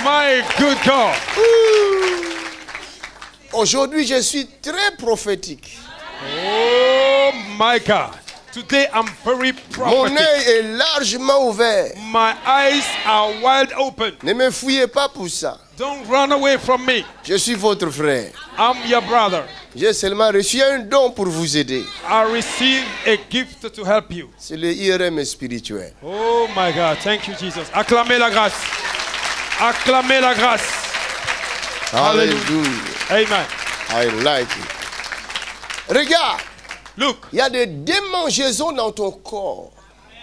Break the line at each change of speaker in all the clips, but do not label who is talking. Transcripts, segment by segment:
My good God.
Aujourd'hui, je suis très prophétique.
Oh my God. Today I'm very
Mon
prophetic.
œil est largement ouvert.
My eyes are wide open.
Ne me fouillez pas pour ça.
Don't run away from me.
Je suis votre frère.
I'm your brother.
J'ai seulement reçu un don pour vous aider.
I receive a gift to help you.
C'est le IRM spirituel.
Oh my God. Thank you, Jesus. Acclamez la grâce. Acclamez la grâce.
Hallelujah.
Amen.
I like it. Regarde,
Look,
il y a des démangeaisons dans ton corps.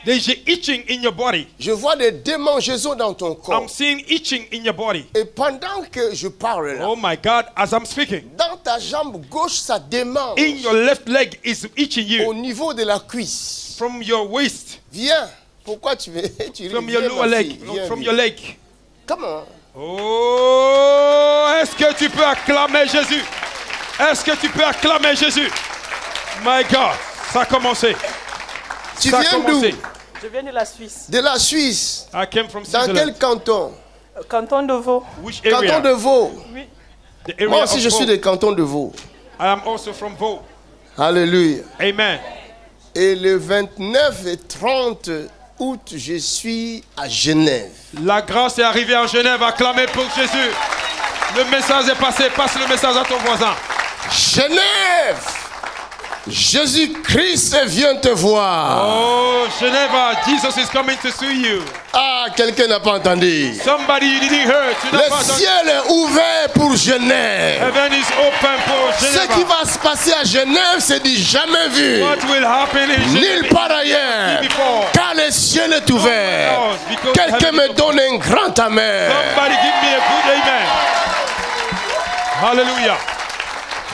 there's a itching in your body.
Je vois des démangeaisons dans ton corps.
I'm seeing itching in your body.
Et pendant que je parle là,
Oh my God, as I'm speaking,
dans ta jambe gauche, ça démange.
in your left leg is itching
Au
you
niveau de la cuisse.
from your waist,
Viens. Pourquoi tu veux tu
from
ris?
your
Viens,
lower
ma
leg,
fille. Viens,
from
viens.
your leg.
Comment?
Oh, est-ce que tu peux acclamer Jésus? Est-ce que tu peux acclamer Jésus? My God, ça a commencé.
Tu
Ça a
viens d'où?
commencé.
Je viens de la Suisse.
De la Suisse.
I came from
Dans
Switzerland.
quel canton?
Canton de Vaud.
Which
Canton
area?
de Vaud.
Oui.
The area
Moi aussi,
of
je suis
Vaud.
de canton de Vaud.
I am also from Vaud.
Alléluia.
Amen.
Et le 29 et 30 août, je suis à Genève.
La grâce est arrivée en Genève. Acclamez pour Jésus. Le message est passé. Passe le message à ton voisin.
Genève! Jésus-Christ vient te voir.
Oh, Genève, Jesus is coming to see you.
Ah, quelqu'un n'a pas entendu.
Somebody you didn't hear. Tu n'as pas
Le
entendu.
ciel est ouvert pour Genève.
Heaven is open for
Ce
Genève.
qui va se passer à Genève, c'est du jamais vu.
What will happen in
Nulle
Genève?
part ailleurs.
Before.
Car le ciel est ouvert.
else, because
Quelqu'un
heaven is
me donne un grand amen.
Somebody give me a good amen. Hallelujah.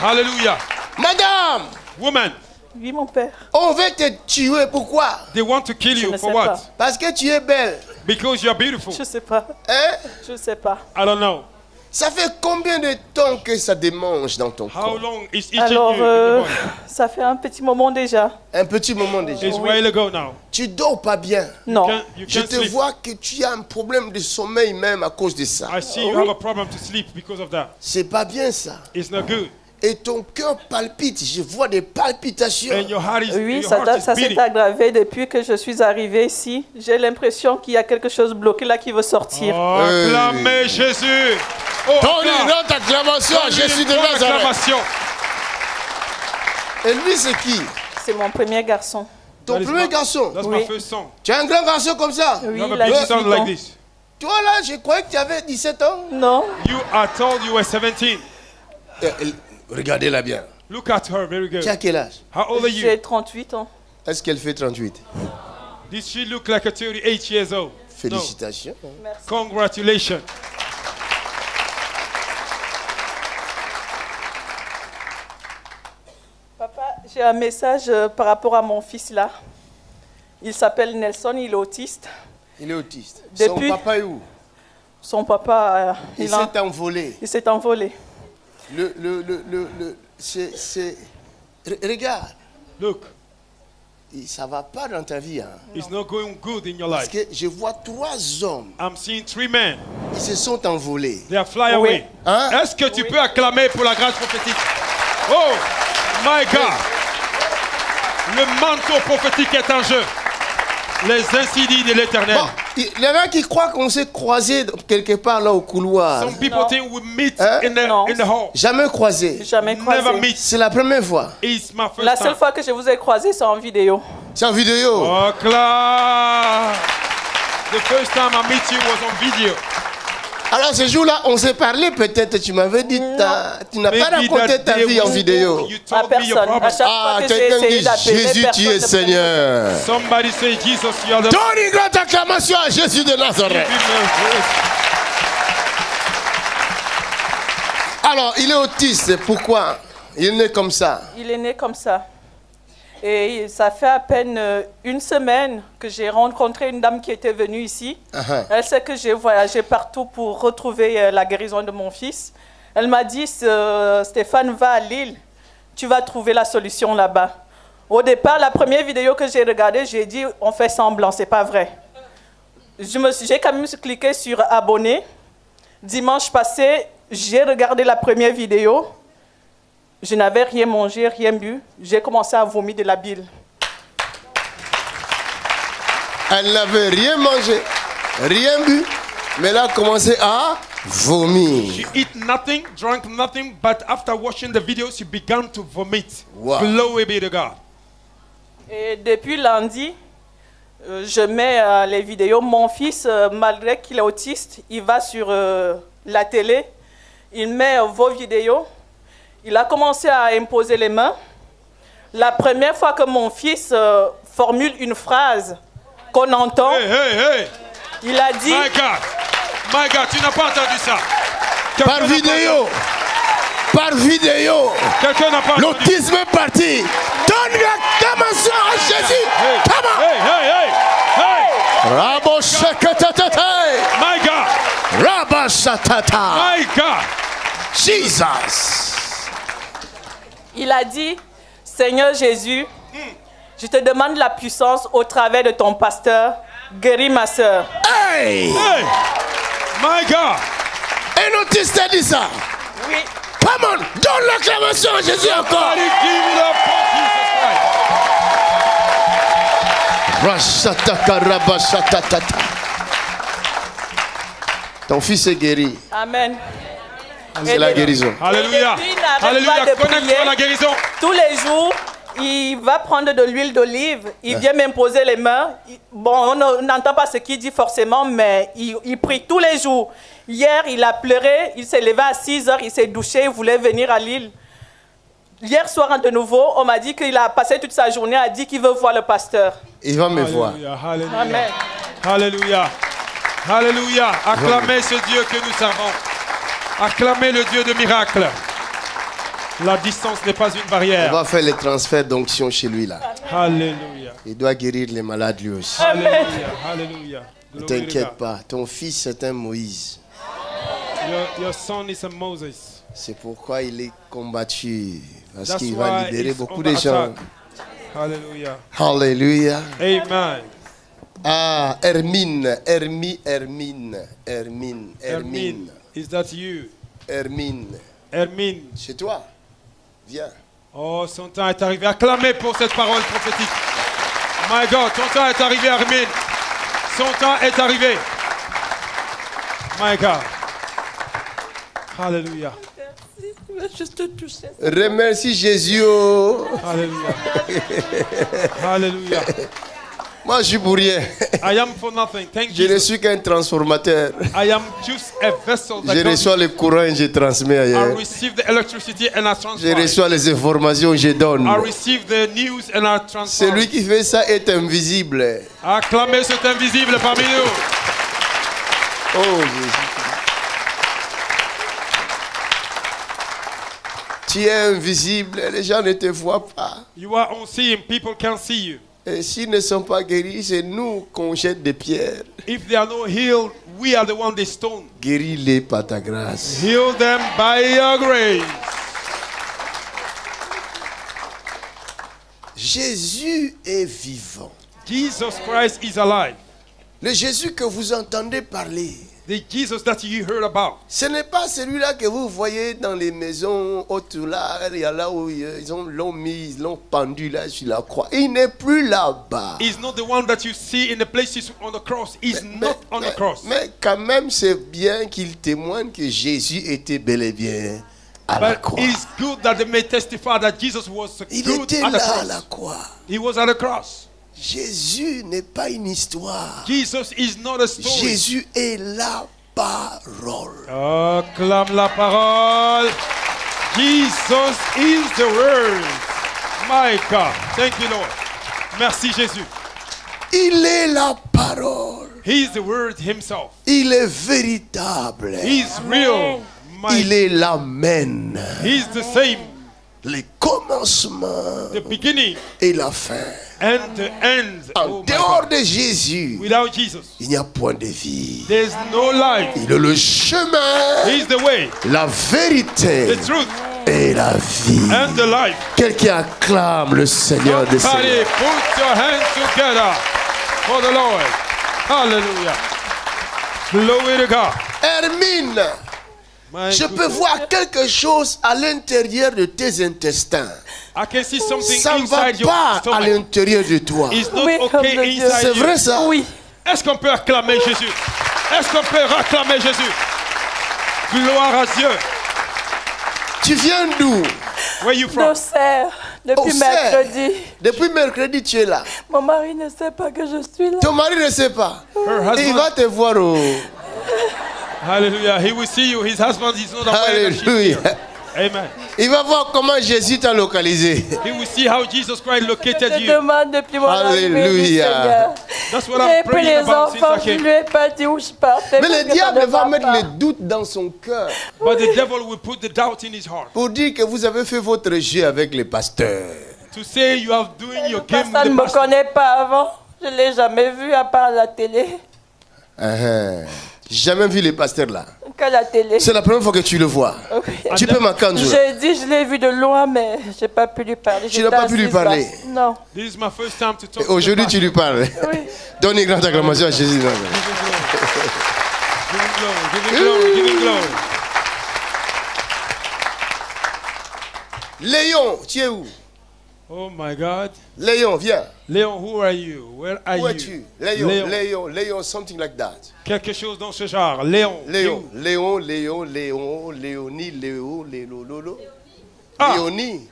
Hallelujah.
Madame,
Woman,
Oui, mon père.
on veut te tuer. Pourquoi?
they want to kill
Je
you
ne
for
sais
what?
pas.
Parce que tu es belle.
Because you are beautiful.
Je sais pas.
Hein?
Je sais pas.
I don't know.
Ça fait combien de temps que ça démange dans ton
How
corps?
long is itching
Alors,
you in the body?
ça fait un petit moment déjà.
Un petit moment déjà.
It's a while ago now.
Tu dors pas bien.
Non.
You
Je
can't
te
sleep.
vois que tu as un problème de sommeil même à cause de ça.
I see you have a problem to sleep because of that.
C'est pas bien ça.
It's not good.
Et ton cœur palpite. Je vois des palpitations.
And your heart is,
Oui,
your
ça,
heart is
ça s'est
beating.
aggravé depuis que je suis arrivée ici. J'ai l'impression qu'il y a quelque chose bloqué là qui veut sortir.
Oh, acclamez Jésus. Oh,
Donne
acclame.
une grande acclamation à
Donne
Jésus
une
de
grande
Nazareth.
acclamation.
Et lui, c'est qui?
C'est mon premier garçon.
Ton
That is
premier
my-
garçon.
That's
Oui.
my first son.
Tu as un grand garçon comme ça?
Oui,
You have
il
a
a
big
18
son like
ans.
this.
Toi là, je croyais que tu avais 17 ans.
Non.
You are told you were 17.
Regardez-la bien.
Look at her, very
Tu as
good.
quel âge?
How old are you?
J'ai 38 ans.
Est-ce qu'elle fait 38?
Did she look like a 38 years old? No.
Félicitations.
Merci.
Congratulations.
Papa, j'ai un message par rapport à mon fils là. Il s'appelle Nelson, il est autiste.
Il est autiste.
Depuis-
Son papa est où?
Son papa,
Il s'est envolé.
il s'est envolé.
Regarde,
Look,
ça va pas dans ta vie. Hein.
it's not going good in your
Parce
life.
que je vois 3 hommes
I'm seeing 3 men.
qui se sont envolés.
They are fly
Oui.
away.
Hein?
Est-ce que tu peux acclamer pour la grâce prophétique? Oh, my God. Le manteau prophétique est en jeu. Les insidies de l'éternel.
Bon, il y en a qui croient qu'on s'est croisés quelque part là au couloir.
Some people
No.
think we meet
Hein?
Non.
in the hall.
Jamais croisés.
Jamais
Never
croisé.
meet.
C'est la première fois.
It's my first
La
time.
seule fois que je vous ai croisé, c'est en vidéo.
C'est en vidéo.
Oh, clap. The first time I meet you was on video.
Alors ce jour-là, on s'est parlé peut-être. Tu m'avais dit, tu n'as pas
Maybe
raconté
that
ta
day
vie en
we
vidéo.
spoke, you
À
told me your
personne. À
problem.
chaque fois
Ah,
que j'ai
quelqu'un
essayé
dit
d'appeler,
Jésus, tu es
personne ne
Seigneur.
Somebody say, Jesus, you are the...
Donne une grande acclamation à Jésus de Nazareth. Alors, il est autiste. Pourquoi? Il est né comme ça.
Il est né comme ça. Et ça fait à peine une semaine que j'ai rencontré une dame qui était venue ici.
Uh-huh.
Elle sait que j'ai voyagé partout pour retrouver la guérison de mon fils. Elle m'a dit, Stéphane, va à Lille, tu vas trouver la solution là-bas. Au départ, la première vidéo que j'ai regardée, j'ai dit, on fait semblant, c'est pas vrai. J'ai quand même cliqué sur abonner. Dimanche passé, j'ai regardé la première vidéo. Je n'avais rien mangé, rien bu. J'ai commencé à vomir de la bile.
Elle n'avait rien mangé, rien bu, mais elle a commencé à vomir.
She eat nothing, drank nothing, but after watching the video, she began to vomit.
Wow.
Glory be to God.
Et depuis lundi, je mets les vidéos. Mon fils, malgré qu'il est autiste, il va sur la télé, il met vos vidéos. Il a commencé à imposer les mains. La première fois que mon fils formule une phrase qu'on entend,
Hey, hey, hey.
il a dit...
My God, tu n'as pas entendu ça.
Par vidéo. Par vidéo.
Quelqu'un n'a pas entendu.
L'autisme est parti. Donne l'acclamation à Jésus.
Hey,
Come
hey, hey, hey, hey.
Raboshakatata.
My God,
Rabashatata.
my God.
Jesus.
Il a dit, Seigneur Jésus, je te demande la puissance au travers de ton pasteur, guéris ma soeur.
Hey.
Hey, my God.
Un autiste a dit ça.
Oui.
Come on. Donne l'acclamation à Jésus encore.
Somebody give it up for Jesus Christ.
Rashataka rabashatata. Ton fils est guéri.
Amen.
C'est la guérison.
Alléluia.
Et depuis, il n'arrête pas
Alléluia.
de
Connecte-toi
prier.
à la guérison.
Tous les jours, il va prendre de l'huile d'olive, il vient m'imposer les mains. Bon, on n'entend pas ce qu'il dit forcément, mais il prie tous les jours. Hier, il a pleuré, il s'est levé à 6 heures, il s'est douché, il voulait venir à Lille. Hier soir, de nouveau, on m'a dit qu'il a passé toute sa journée à dire qu'il veut voir le pasteur.
Il va me voir.
Alléluia. Alléluia.
Amen.
Alléluia. Alléluia. Acclamez ce Dieu que nous servons. Acclamez le Dieu de miracles. La distance n'est pas une
On
barrière.
va faire les transferts d'onction chez lui là.
Alléluia.
Il doit guérir les malades lui aussi.
Alléluia. Alléluia.
Ne
Glory to
t'inquiète
God.
pas, ton fils c'est un Moïse.
Your son is a Moses.
C'est pourquoi il est combattu. Parce
That's
qu'il va
why
libérer
he's
beaucoup
under
de gens.
attack. Hallelujah.
Alléluia.
Amen.
Ah, Hermine.
Hermine, is that you?
Hermine.
Hermine.
C'est toi. Viens.
Oh, son temps est arrivé. Acclamez pour cette parole prophétique. My God, ton temps est arrivé, Hermine. Son temps est arrivé. My God. Hallelujah.
Il va juste te toucher.
Remercie Jésus. Oh.
Hallelujah. Hallelujah.
Moi, je suis pour rien.
I am for nothing. Thank
Je ne
you.
suis qu'un transformateur.
I am just a vessel that
Je reçois le courant et je transmets
I
ailleurs.
receive the electricity and I
Je
transfer.
reçois les informations, je donne.
I receive the news and I transfer.
Celui qui fait ça est invisible.
Acclamez cet invisible parmi nous.
Oh Jésus. Tu es invisible, les gens ne te voient pas.
You are unseen. People can't see you.
Et s'ils ne sont pas guéris, c'est nous qu'on jette des pierres.
If they are not healed, we are the one they stone.
Guéris-les par ta grâce.
Heal them by your grace.
Jésus est vivant.
Jesus Christ is alive.
Le Jésus que vous entendez parler,
The Jesus that you heard about.
ce n'est pas celui-là que vous voyez dans les maisons autour là, il y a là où l'ont mis, ils l'ont pendu là sur la croix. Il n'est plus là-bas.
He's not the one that you see in the places on the cross. He's not on the cross.
Mais quand même, c'est bien qu'il témoigne que Jésus était bel et bien à la
But
croix.
it's good that they may testify that Jesus was
Il
good
était
at the
là à la
cross.
croix.
He was at the cross.
Jésus n'est pas une histoire.
Jesus is not a story.
Jésus est la parole.
Acclame la parole. Jesus is the word. My God. Thank you, Lord. Merci, Jésus.
Il est la parole.
He is the word himself.
Il est véritable.
He is real.
Il est l'Amen.
He is the same.
Le commencement
The beginning
et la fin.
and the end.
En
Oh my
dehors
God.
de Jésus,
Without Jesus,
il n'y a point de vie.
there's no life.
Il est le chemin,
He is the way,
la vérité
the truth,
et la vie.
and the life.
Quelqu'un acclame le Seigneur des
Somebody
Seigneurs.
put your hands together for the Lord. Hallelujah. Glory to God.
Hermine, je peux voir quelque chose à l'intérieur de tes intestins.
I can see something
Ça ne va
inside your
pas à
stomach.
l'intérieur de toi.
It's not
Oui,
okay
homme de Dieu.
inside
C'est
you.
vrai ça?
Oui.
Est-ce qu'on peut acclamer Jésus? Est-ce qu'on peut acclamer Jésus? Gloire à Dieu.
Tu viens d'où?
Where you from?
D'Auxerre, depuis
Auxerre.
mercredi.
Depuis mercredi, tu es là.
Mon mari ne sait pas que je suis là.
Ton mari ne sait pas.
Her
Il
husband.
va te voir.
Hallelujah. He will see you. His husband is not aware that she's here.
Alléluia.
Amen.
Il va voir comment Jésus t'a localisé.
He will see how Jesus Christ located
Je
you.
demande depuis mon arrivée du
Alléluia.
Seigneur.
That's what
J'ai
I'm
pris
praying
les
about since
enfants,
I
je
came.
lui ai pas dit où je partais.
Mais
parce
le
que ça
diable
ne
va
va
mettre
pas.
le doute dans son cœur
But the devil will put the doubt in his heart
pour dire que vous avez fait votre jeu avec les pasteurs.
to say you are doing your
Le
game
pasteur
with
ne
the
me
pastor.
connaît pas avant. Je ne l'ai jamais vu à part la télé.
J'ai jamais vu les pasteurs là.
Que la télé.
C'est la première fois que tu le vois.
Oui.
Tu peux m'attendre.
J'ai dit, je l'ai vu de loin, mais je n'ai pas pu lui parler.
Tu n'as pas pu lui
J'étais assise
parler.
là. Non.
This is my first time to talk
Et aujourd'hui,
to
tu lui parles.
Oui.
Donne une grande acclamation à Jésus.
Give him glory, give him glory, give him glory.
Léon, tu es où?
Oh my God.
Léon, viens.
Léon, who are you? Where are
Où
you?
es-tu? Léon, something like that.
Quelque chose dans ce genre. Léon.
Léon, Léonie, Lolo.
Ah.
Léonie,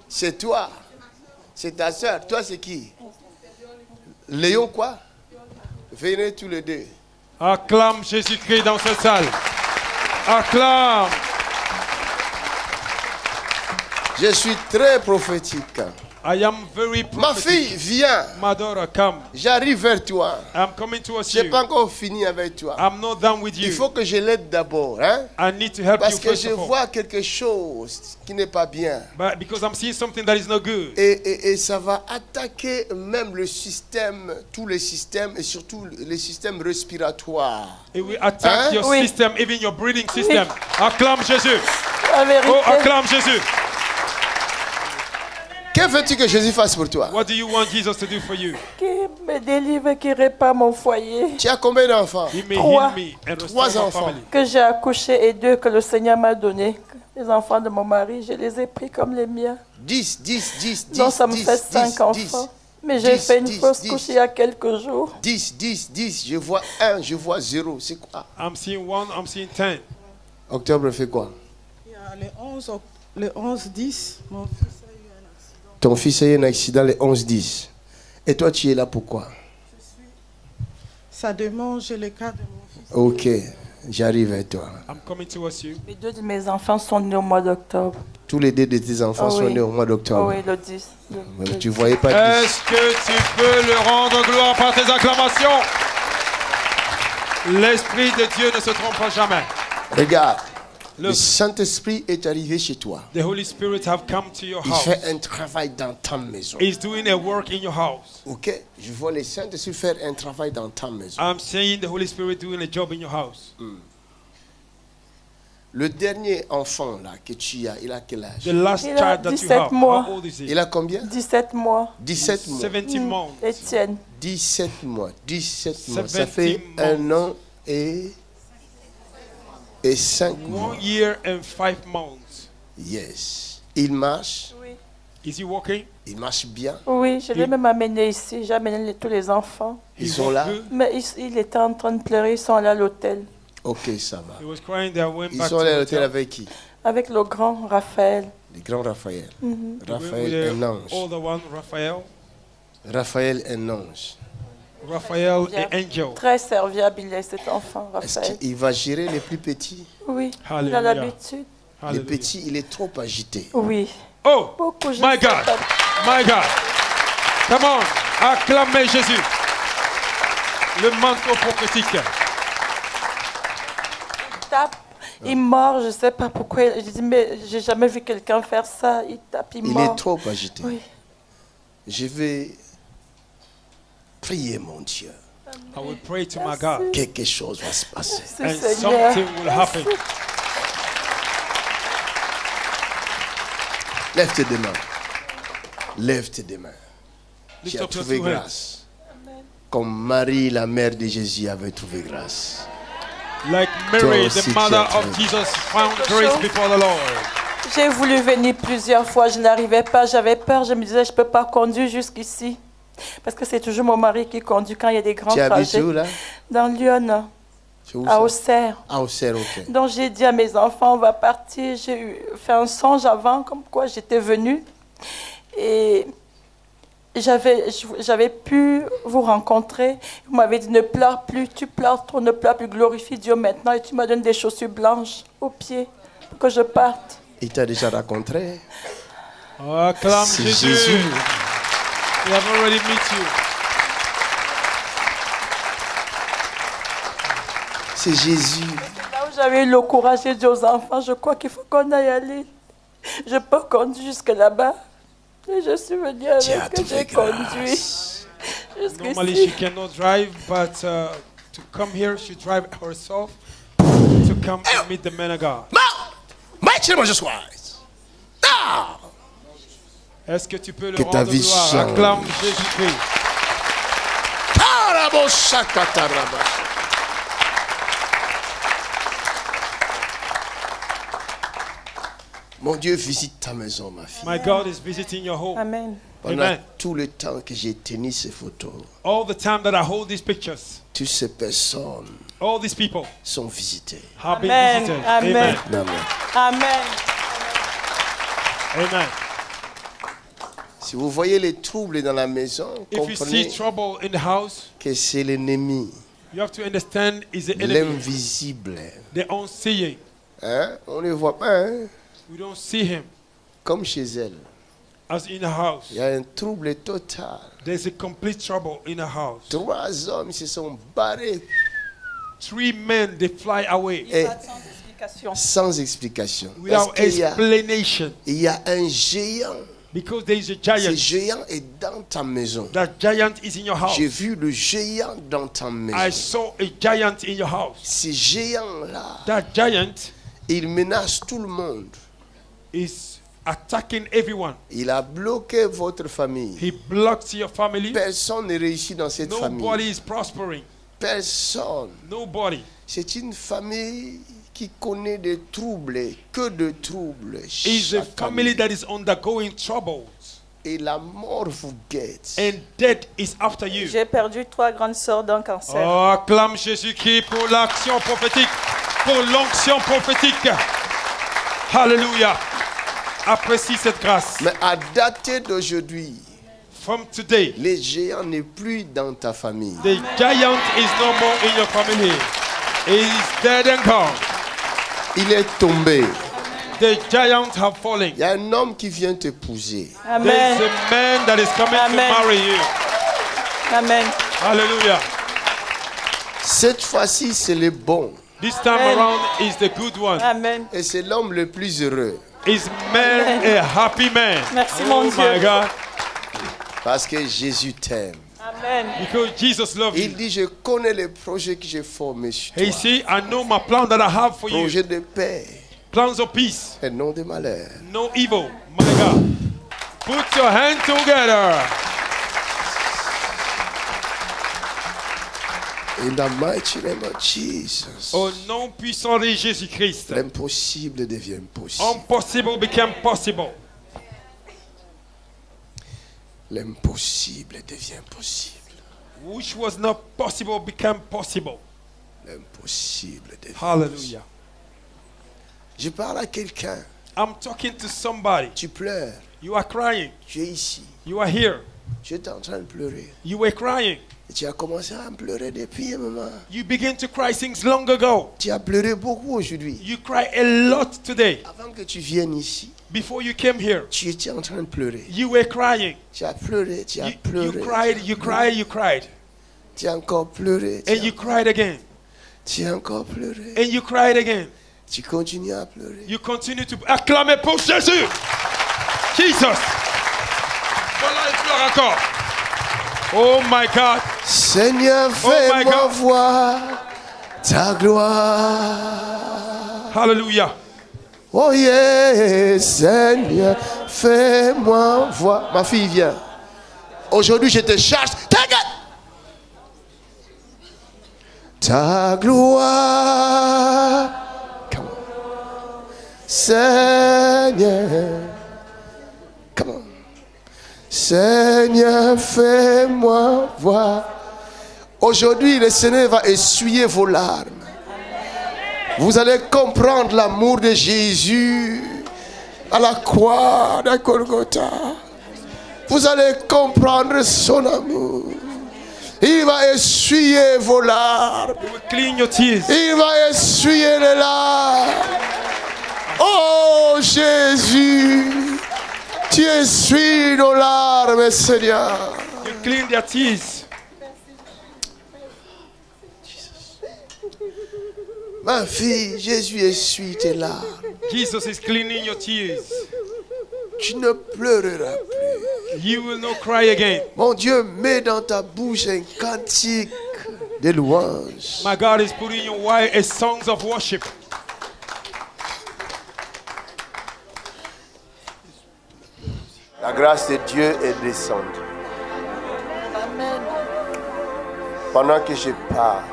c'est toi. C'est ta soeur. Toi, c'est qui? Léon quoi? Venez tous les deux.
Acclame Jésus-Christ dans cette salle. Acclame.
Je suis très prophétique.
I am very
Ma
prophetic.
fille, viens.
My daughter, come.
J'arrive vers toi.
I'm coming towards
Je n'ai
you.
pas encore fini avec toi.
I'm not done with
Il
you.
faut que je l'aide d'abord. Hein?
I need to help
Parce
you
que
first
je
of all.
vois quelque chose qui n'est pas bien.
But because I'm seeing something that is not good.
Et ça va attaquer même le système, tous les systèmes et surtout les systèmes respiratoires.
It will attack
Hein?
your
Oui.
system, even your breathing system. Acclame Jésus.
La vérité.
Oh, acclame Jésus.
Que veux-tu que Jésus fasse pour toi?
What do you want Jesus to do for you?
Qui me délivre, qui répare mon foyer.
Tu as combien d'enfants?
He may
Trois.
heal me and restore
Trois
my
enfants.
family.
Que j'ai accouché et 2 que le Seigneur m'a donné. Les enfants de mon mari, je les ai pris comme les miens.
10.
Donc ça me fait 5 enfants. Mais j'ai fait une fausse
10.
couche il y a quelques jours.
10. Je vois 1, je vois 0. C'est quoi?
I'm seeing 1, I'm seeing 10.
Octobre fait quoi?
Il y a le 11-10, mon fils a eu un accident.
Ton fils a eu un accident le 11-10. Et toi, tu es là pourquoi?
Ça démange le cas de mon fils.
Ok, j'arrive à toi.
I'm coming towards you.
Les 2 de mes enfants sont nés au mois d'octobre.
Tous les 2 de tes enfants
Oh
sont
oui.
nés au mois
Oh
d'octobre.
oui, le 10.
Mais tu voyais pas 10.
Est-ce que tu peux le rendre gloire par tes acclamations? L'Esprit de Dieu ne se trompe jamais.
Regarde, le
Look,
Saint-Esprit est arrivé chez toi.
the Holy Spirit have come to your
Il
house.
fait un travail dans ta maison.
He's doing a work in your house.
Ok, je vois le Saint-Esprit faire un travail dans ta maison.
I'm seeing the Holy Spirit doing a job in your house.
Le dernier enfant là que tu as, il a quel âge?
The last
Il a
child that you
17
have,
mois.
how old is
Il
he?
a combien?
17 mois.
17 mois.
17 months.
Étienne.
17 mois. 17 mois. Ça
17
fait un an et 5 mois.
1 year and 5 months.
Yes. Il marche.
Oui.
Is he walking?
Il marche bien.
Oui, je l'ai même amené ici. J'ai amené tous les enfants.
Ils
He
sont
walk
là.
good.
Mais il était en train de pleurer. Ils sont allés à l'hôtel.
Ok, ça va.
He was crying there, went
Ils
back
sont
to
allés à
the
l'hôtel
hotel.
avec qui?
Avec le grand Raphaël.
Le grand Raphaël.
He went with
Raphaël, un
the
ange.
older one, Raphael.
Raphaël, un ange.
Raphael,
Bien.
an angel.
Très serviable, il est cet enfant,
Est-ce
Raphaël.
qu'il va gérer les plus petits?
Oui, il a
Hallelujah.
l'habitude.
Les
Hallelujah.
petits, il est trop agité.
Oui,
Oh,
beaucoup. je
my
sais
God.
pas.
My God. Come on. Acclamez Jésus. Le manteau prophétique.
Il tape, il mord, je ne sais pas pourquoi. Je dis, mais j'ai jamais vu quelqu'un faire ça. Il tape, il
Il
mord.
est trop agité.
Oui,
Je vais prier, mon Dieu.
I will pray to my God.
Quelque chose va se passer.
c'est
And
Seigneur.
something will happen.
Lève tes deux mains. Lève tes deux mains. Tu
Lift
as
up your
trouvé
2 hands.
grâce. Comme Marie, la mère de Jésus, avait trouvé grâce.
Like Mary, the mother of Jesus, found grace before the Lord.
J'ai voulu venir plusieurs fois, je n'arrivais pas, j'avais peur, je me disais je ne peux pas conduire jusqu'ici. Parce que c'est toujours mon mari qui conduit quand il y a des grands trajets.
Tu habites où là?
Dans Lyon, à Auxerre.
À Auxerre, ok.
Donc j'ai dit à mes enfants, on va partir. J'ai fait un songe avant, comme quoi j'étais venue. Et j'avais pu vous rencontrer. Vous m'avez dit, ne pleure plus, tu pleures trop, ne pleure plus, glorifie Dieu maintenant. Et tu m'as donné des chaussures blanches aux pieds pour que je parte.
Il t'a déjà rencontré?
Oh, acclame Jésus. We have already met you.
C'est Jésus.
Là où j'avais eu le courage, j'ai dit aux enfants, je crois qu'il faut qu'on aille aller. Je peux conduire jusque là-bas. Et je suis venue avec que j'ai conduit.
Normally she cannot drive, but to come here, she drive herself to come and meet the man of God. Est-ce que tu peux le rendre gloire? Acclame Jésus-Christ.
Mon Dieu visite ta maison, ma fille.
My God is visiting your home.
Amen.
Pendant tout le temps que j'ai tenu ces photos,
all the time that I hold these pictures,
toutes ces personnes,
all these people
sont visitées.
Have been
Amen.
visited.
Amen.
Amen.
Amen.
Amen.
Si vous voyez les troubles dans la maison,
If you see
comprenez
trouble in the house,
que c'est l'ennemi,
you have to understand is the enemy,
l'invisible.
the unseeing.
Hein? On ne le voit pas, hein?
We don't see him
Comme chez elle.
as in a house.
Il y a un trouble total.
There's a complete trouble in a house.
3 hommes se sont barrés
3 men, they fly away
et
Sans explication.
sans explication. Parce
without
qu'il
explanation
il y a un géant.
because there is a
Ce
giant.
géant est dans ta maison.
That giant is in your house.
J'ai vu le géant dans ta
I
maison.
saw a giant in your house.
Ce géant-là,
That giant
il menace tout le monde.
is attacking everyone.
Il a bloqué votre famille.
He blocks your family.
Personne ne réussit dans cette famille.
Nobody is prospering.
Personne.
Nobody.
C'est une famille qui connaît des troubles, que de troubles.
It's a
chaque
family
année.
that is undergoing troubles.
Et la mort vous guette.
And death is after you.
J'ai perdu 3 grandes sœurs d'un cancer.
Oh, acclame Jésus-Christ pour l'action prophétique, pour l'onction prophétique. Hallelujah. Apprécie cette grâce.
Mais à dater d'aujourd'hui,
From today,
les géants n'est plus dans ta famille.
the giant is no more in your family. He is dead and gone.
Il est tombé.
The giant have fallen.
Il y a un homme qui vient t'épouser.
Amen.
There's a man that is coming
Amen.
to marry you.
Amen.
Hallelujah.
Cette fois-ci, c'est le bon.
This time
Amen.
around is the good one.
Amen.
Et c'est l'homme le plus heureux.
Is man a happy man?
Merci,
Oh
mon
my
Dieu.
God.
Parce que Jésus t'aime.
Amen.
Because Jesus loves
Il
you.
dit, je connais les projets que j'ai formés sur toi.
He see, I know my plan that I have for you.
Projets de paix
Plans of peace,
et non de malheur.
no evil. My God. Put your hand together.
In the mighty name of Jesus.
Au nom puissant de Jésus-Christ.
L'impossible devient possible.
Impossible became possible.
L'impossible devient possible.
Which was not possible became possible.
L'impossible devient
Hallelujah.
possible. Je parle à quelqu'un.
I'm talking to somebody.
Tu pleures.
You are crying.
Tu es ici.
You are here.
Tu es en train de pleurer.
You were crying.
Et tu as commencé à pleurer depuis un moment.
You began to cry since long ago.
Tu as pleuré beaucoup aujourd'hui.
You cry a lot today.
Avant que tu viennes ici,
Before you came here,
tu étais en train de pleurer.
you were crying.
Tu as pleuré, tu as
You
pleuré.
cried, you cried, you cried.
Tu as encore pleuré.
And you cried again.
Tu as encore pleuré.
And you cried again.
Tu continues à pleurer.
You continue to acclamer pour Jésus. Jesus. Voilà, il pleure encore. Oh my God.
Seigneur,
Oh my
fais-moi
God.
voir ta gloire.
Hallelujah.
Oh yeah, Seigneur, fais-moi voir. Ma fille vient. Aujourd'hui, je te charge. Ta gueule. Ta gloire. Seigneur. Comment? Seigneur, fais-moi voir. Aujourd'hui, le Seigneur va essuyer vos larmes. Vous allez comprendre l'amour de Jésus à la croix de Golgotha. Vous allez comprendre son amour. Il va essuyer vos larmes. Il va essuyer les larmes. Oh Jésus, tu essuies nos larmes, Seigneur.
You clean their tears.
Ma fille, Jésus essuie tes larmes.
Jesus is cleaning your tears.
Tu ne pleureras plus.
You will not cry again.
Mon Dieu, mets dans ta bouche un cantique de louange.
My God is putting in your wife a songs of worship.
La grâce de Dieu est descendue.
Amen.
Pendant que je parle,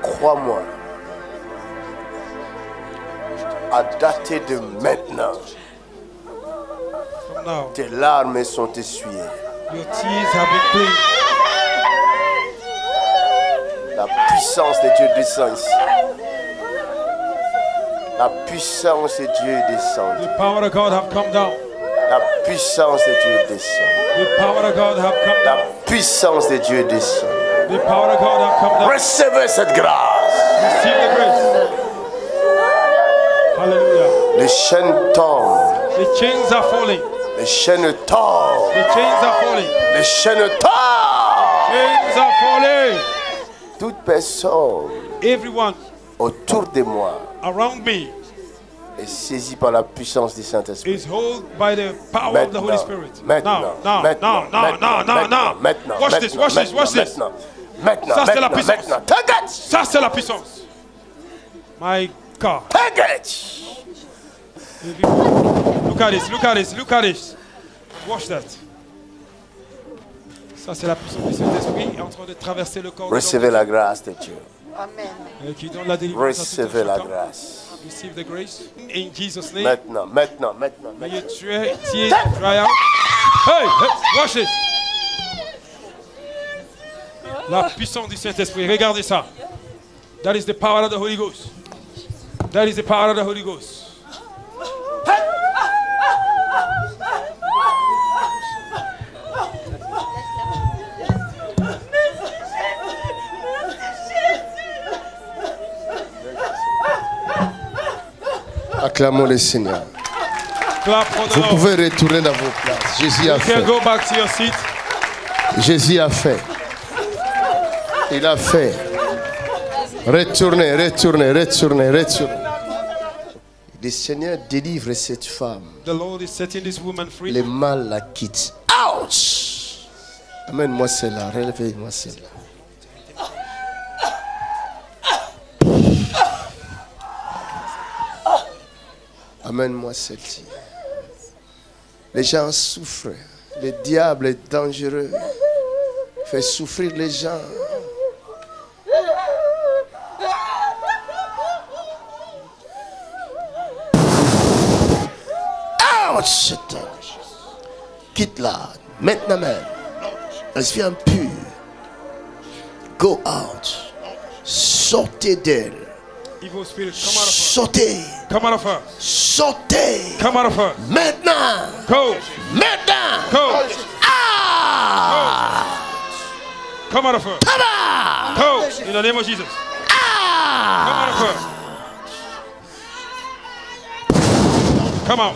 crois-moi, à dater de maintenant,
From now,
tes larmes sont essuyées.
your tears have been cleaned.
La puissance de Dieu descend ici. La puissance de Dieu descend.
The power of God have come down.
La puissance de Dieu descend.
The power of God have come
La
down.
puissance de Dieu descend.
The power of God have come down.
Recevez cette grâce.
Receive the grace. Hallelujah.
Les chaînes tombent.
The chains are falling.
Les chaînes tombent.
The chains are falling.
Les chaînes tombent.
Chains are falling.
Toute personne
Everyone
autour de moi
around me
est saisie par la puissance du Saint-Esprit.
is held by the power of the Holy Spirit.
Maintenant,
Now. Watch this.
Maintenant,
Ça, c'est la puissance.
maintenant. Take it.
Ça, c'est la puissance. My God.
Take it.
Look at this. Look at this. Look at this. Watch that. Ça, c'est la puissance du Saint-Esprit en train de traverser le corps de
Recevez la grâce de Dieu.
Amen.
l'homme qui donne la délivrance à tout un
Recevez la
chacun.
grâce.
Receive the grace. In Jesus' name.
Maintenant.
May your tears dry out. Hey, watch this. La puissance du Saint-Esprit. Regardez ça. That is the power of the Holy Ghost. That is the power of the Holy Ghost.
Acclamons le Seigneur.
Clap for the
Vous
Lord.
pouvez retourner dans vos places. Jésus a
You
fait.
can go back to your seat.
Jésus a fait. Il a fait. Retournez. Le Seigneur délivre cette femme.
The Lord is setting this woman free.
Le mal la quitte. Ouch! Amène-moi celle-là. Relevez-moi celle-là. Amène-moi celle-ci. Les gens souffrent. Le diable est dangereux. Fait souffrir les gens. Ouch! Quitte-la. Maintenant même. Elle devient pure. Go out. Sortez d'elle.
Evil spirit, come out of her.
Sortez.
Come out of her.
Sortez.
Come out of her.
Maintenant.
Go.
Maintenant.
Go.
Ah!
Come out of her.
Come on.
Go. In the name of Jesus. Come out of her. Come out.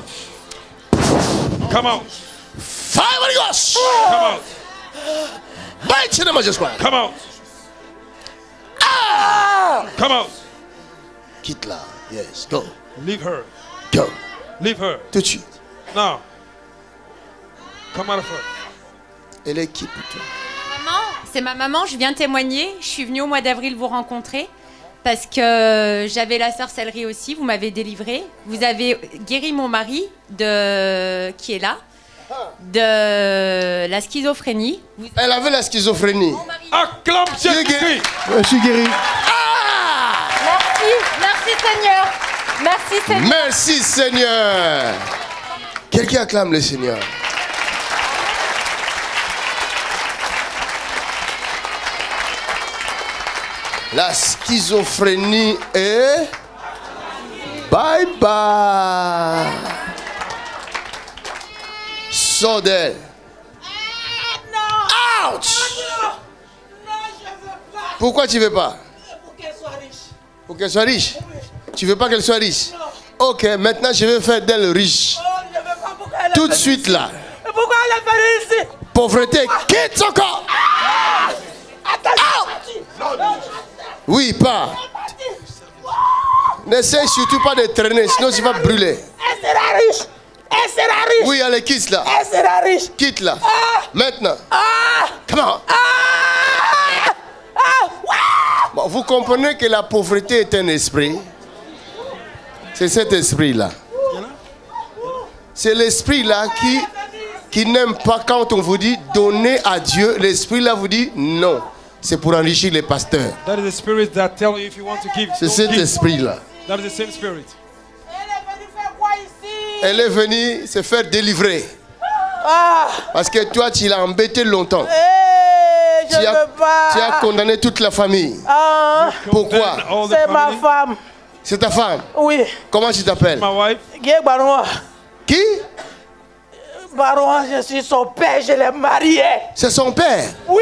Come out.
Fire Holy Ghost.
Come out.
Mighty name of Jesus Christ.
Come out. Come out.
Quitte-la. Yes. Go.
Leave her.
Go.
Leave her.
Tout de suite.
Now. Come out of her.
Elle est qui pour toi?
Maman, c'est ma maman, je viens témoigner. Je suis venue au mois d'avril vous rencontrer parce que j'avais la sorcellerie aussi, vous m'avez délivrée. Vous avez guéri mon mari qui est là, de la schizophrénie.
Elle avait la schizophrénie.
Acclame
Tu es guéri.
Jésus-Christ.
Je suis guéri.
Merci, merci Seigneur. Merci Seigneur.
Merci Seigneur. Quelqu'un acclame le Seigneur. La schizophrénie est... Bye bye. Sors d'elle. Ouch. Pourquoi tu ne veux pas?
Pour qu'elle soit riche.
Pour qu'elle soit riche? Tu ne veux pas qu'elle soit riche? Ok, maintenant je vais faire d'elle riche.
Oh, je veux pas pour qu'elle
Tout de suite là.
Mais pourquoi elle est venue ici?
Pauvreté, quitte son corps. Oui, pas. N'essaye surtout pas de traîner, sinon tu vas brûler.
Elle sera riche. Elle sera riche.
Oui, allez, quitte là.
Elle sera riche.
Quitte là. Maintenant. Come on. Bon, vous comprenez que la pauvreté est un esprit. C'est cet esprit-là. C'est l'esprit-là qui n'aime pas quand on vous dit donner à Dieu. L'esprit-là vous dit non. C'est pour enrichir les pasteurs.
That is the spirit that tell you if you want to give.
C'est cet esprit-là.
That is the same spirit.
Elle est venue faire quoi ici?
Elle est venue se faire délivrer. Parce que toi, tu l'as embêté longtemps.
Je ne veux pas.
Tu as condamné toute la famille. Pourquoi?
C'est ma femme.
C'est ta femme?
Oui.
Comment tu t'appelles?
My wife.
Guy Baron.
Qui?
Baron, je suis son père, je l'ai marié.
C'est son père?
Oui.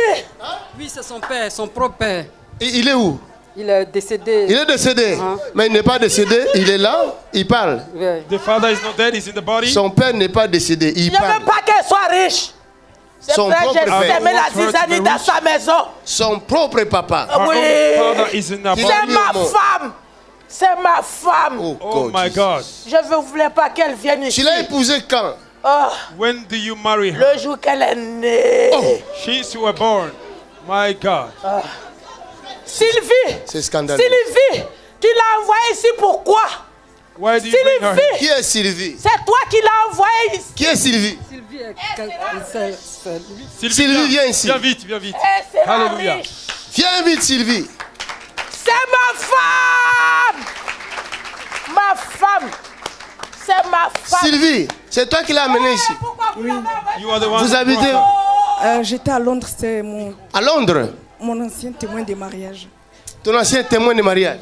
Oui, c'est son père, son propre père.
Et il est où?
Il est décédé.
Il est décédé. Mais il n'est pas décédé, il est là, il parle.
The father is not dead, he's in the body.
Son père n'est pas décédé, il
Je ne
parle.
veux pas qu'elle soit riche. C'est
Son
vrai,
propre
j'ai
père.
semé la zizanie dans sa maison.
Son propre papa.
Our
Oui.
own father is in the body.
C'est ma femme. C'est ma femme.
Oh my God.
Je ne voulais pas qu'elle vienne ici.
Tu l'as épousée quand?
Oh,
When do you marry her?
le jour qu'elle est née.
She's were born. My God.
Sylvie.
C'est scandaleux.
Sylvie, tu l'as envoyée ici pourquoi?
Why do you bring her here?
Sylvie,
Qui est Sylvie?
c'est toi qui l'as envoyée ici.
Qui est Sylvie?
Sylvie est
Sylvie, viens ici.
Viens vite, viens vite.
Elle sera
Alléluia.
riche.
Viens vite, Sylvie.
C'est ma femme. Ma femme. C'est ma femme.
Sylvie, c'est toi qui l'as amenée ici.
Pourquoi vous l'avez envoyée?
You are the one.
Vous
who
habitez
brought
J'étais à Londres, c'est
à Londres.
mon ancien témoin de mariage.
Ton ancien témoin de mariage.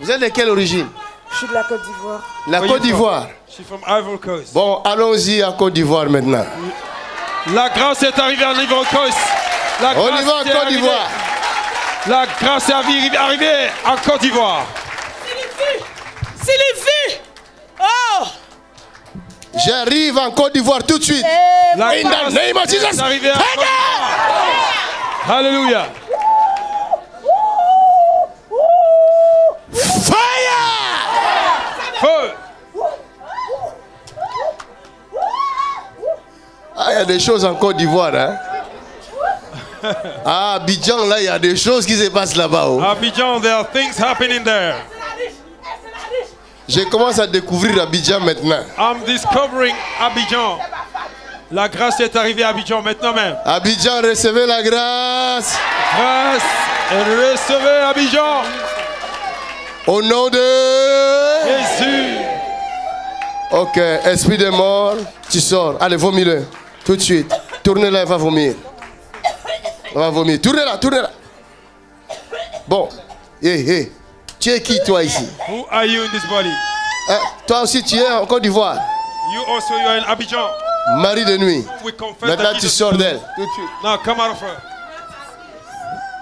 Vous êtes de quelle origine?
Je suis de la Côte d'Ivoire.
La
Where
Côte
you
d'Ivoire.
her. She's from Ivory Coast.
Bon, allons-y à Côte d'Ivoire maintenant.
La grâce est arrivée en Ivory Coast. La
On
grâce
y va en
est
Côte
arrivée.
d'Ivoire.
La grâce est arrivée en Côte d'Ivoire.
Sylvie. Oh.
J'arrive en Côte d'Ivoire tout de suite.
La
In the
grâce
name of Jesus.
est arrivée en Côte d'Ivoire. Alléluia.
Fire!
Feu.
Ah, il y a des choses en Côte d'Ivoire, hein? Ah, Abidjan, là, il y a des choses qui se passent là-bas. Oh.
Abidjan, there are things happening there.
Je commence à découvrir Abidjan maintenant.
I'm discovering Abidjan. La grâce est arrivée à Abidjan maintenant même.
Abidjan, recevez la grâce.
Grâce et recevez Abidjan.
Au nom de...
Jésus.
Ok, esprit de mort, tu sors. Allez, vomis-le. Tout de suite. Tournez-la, elle va vomir. Elle va vomir. Tournez-la, tournez-la. Bon. Hé, hé. Tu es qui, toi, ici?
Who are you in this body?
Hein? Toi aussi, tu es en Côte d'Ivoire.
You also, you are in Abidjan.
Mari de nuit.
We confess
Maintenant,
that
tu
Jesus-
sors d'elle. Tout de suite.
Now come out of her.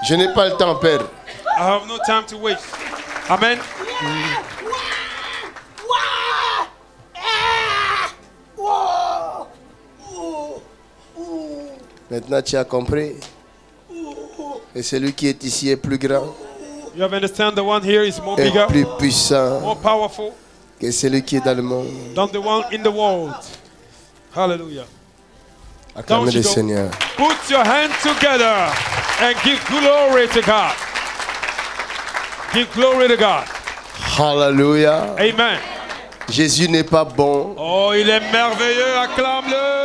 Je n'ai pas le temps à perdre.
I have no time to wait. Amen.
Maintenant, tu as compris. Et celui qui est ici est plus grand
You have understand the one here is more
et
bigger,
plus puissant
more powerful
que celui qui est dans le monde.
than the one in the world. Hallelujah.
Acclamez
Don't you
le
go.
Seigneur.
Put your hands together and give glory to God. Give glory to God.
Hallelujah.
Amen.
Jésus n'est pas bon.
Oh, il est merveilleux. Acclame-le.